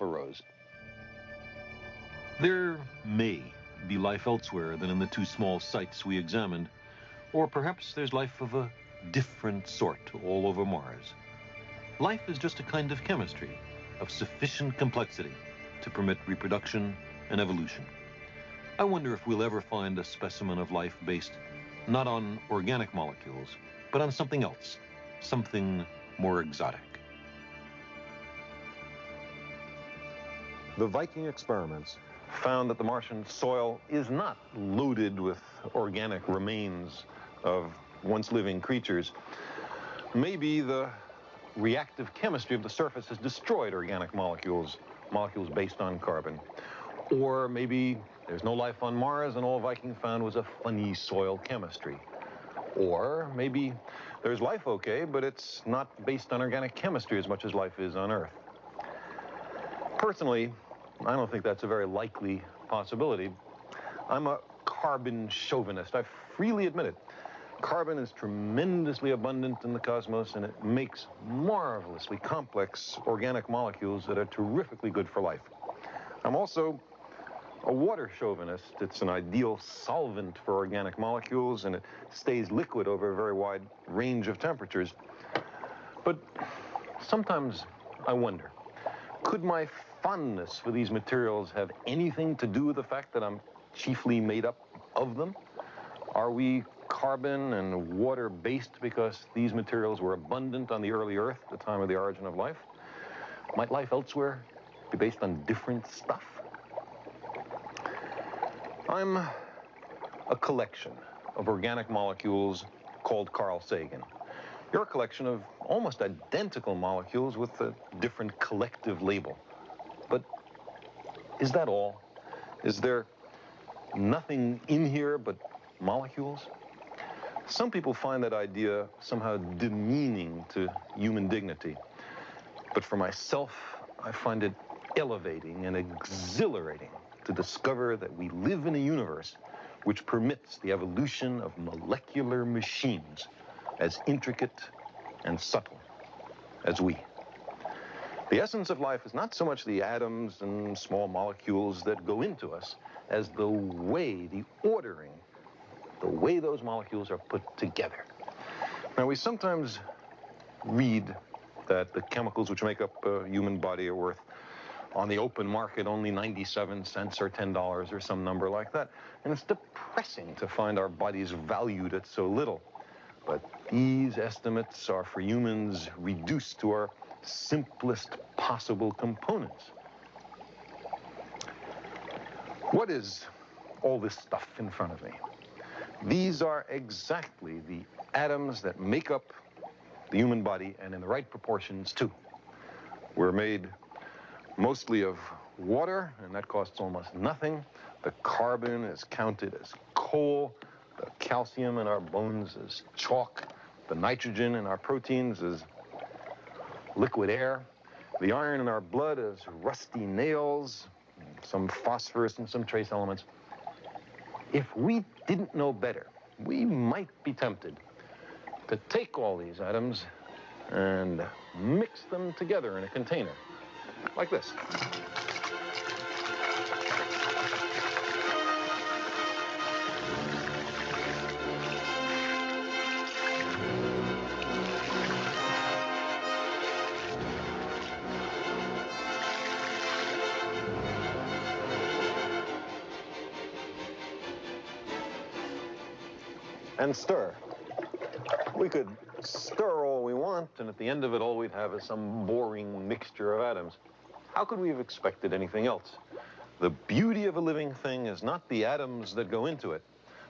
yourself arose. There may be life elsewhere than in the two small sites we examined, or perhaps there's life of a different sort all over Mars. Life is just a kind of chemistry of sufficient complexity to permit reproduction and evolution. I wonder if we'll ever find a specimen of life based not on organic molecules, but on something else, something more exotic. The Viking experiments found that the Martian soil is not loaded with organic remains of once living creatures. Maybe the reactive chemistry of the surface has destroyed organic molecules based on carbon. Or maybe there's no life on Mars and all Viking found was a funny soil chemistry. Or maybe there's life, okay, but it's not based on organic chemistry as much as life is on Earth. Personally, I don't think that's a very likely possibility. I'm a carbon chauvinist. I freely admit it. Carbon is tremendously abundant in the cosmos, and it makes marvelously complex organic molecules that are terrifically good for life. I'm also a water chauvinist. It's an ideal solvent for organic molecules, and it stays liquid over a very wide range of temperatures. But sometimes I wonder, could my fondness for these materials have anything to do with the fact that I'm chiefly made up of them? Are we carbon and water based because these materials were abundant on the early Earth at the time of the origin of life? Might life elsewhere be based on different stuff? I'm a collection of organic molecules called Carl Sagan. You're a collection of almost identical molecules with a different collective label. But is that all? Is there nothing in here but molecules? Some people find that idea somehow demeaning to human dignity. But for myself, I find it elevating and exhilarating to discover that we live in a universe which permits the evolution of molecular machines as intricate and subtle as we. The essence of life is not so much the atoms and small molecules that go into us as the way, the ordering, the way those molecules are put together. Now, we sometimes read that the chemicals which make up a human body are worth, on the open market, only 97 cents or $10 or some number like that. And it's depressing to find our bodies valued at so little. But these estimates are for humans reduced to our simplest possible components. What is all this stuff in front of me? These are exactly the atoms that make up the human body, and in the right proportions, too. We're made mostly of water, and that costs almost nothing. The carbon is counted as coal. The calcium in our bones is chalk. The nitrogen in our proteins is liquid air. The iron in our blood is rusty nails, some phosphorus and some trace elements. If we didn't know better, we might be tempted to take all these atoms and mix them together in a container, like this. And stir. We could stir all we want, and at the end of it, all we'd have is some boring mixture of atoms. How could we have expected anything else? The beauty of a living thing is not the atoms that go into it,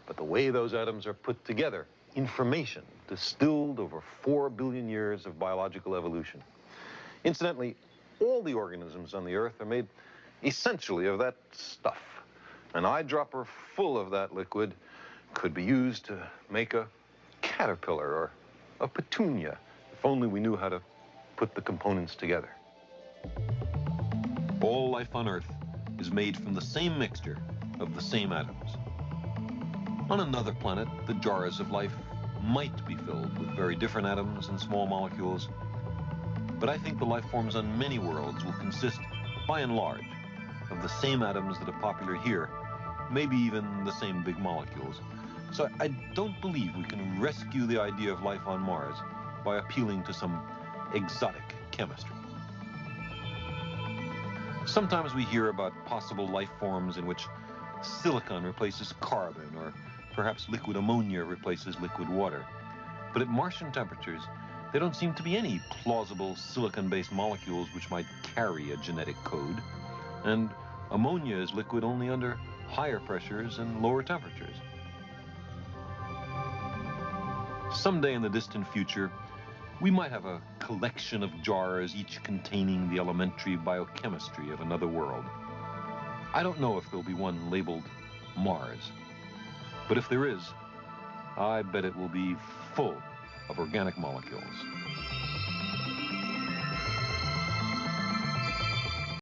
but the way those atoms are put together. Information distilled over 4 billion years of biological evolution. Incidentally, all the organisms on the Earth are made essentially of that stuff. An eyedropper full of that liquid could be used to make a caterpillar or a petunia, if only we knew how to put the components together. All life on Earth is made from the same mixture of the same atoms. On another planet, the jars of life might be filled with very different atoms and small molecules, but I think the life forms on many worlds will consist by and large, of the same atoms that are popular here, maybe even the same big molecules. So I don't believe we can rescue the idea of life on Mars by appealing to some exotic chemistry. Sometimes we hear about possible life forms in which silicon replaces carbon, or perhaps liquid ammonia replaces liquid water. But at Martian temperatures, there don't seem to be any plausible silicon-based molecules which might carry a genetic code. And ammonia is liquid only under higher pressures and lower temperatures. Someday in the distant future, we might have a collection of jars, each containing the elementary biochemistry of another world. I don't know if there'll be one labeled Mars, but if there is, I bet it will be full of organic molecules.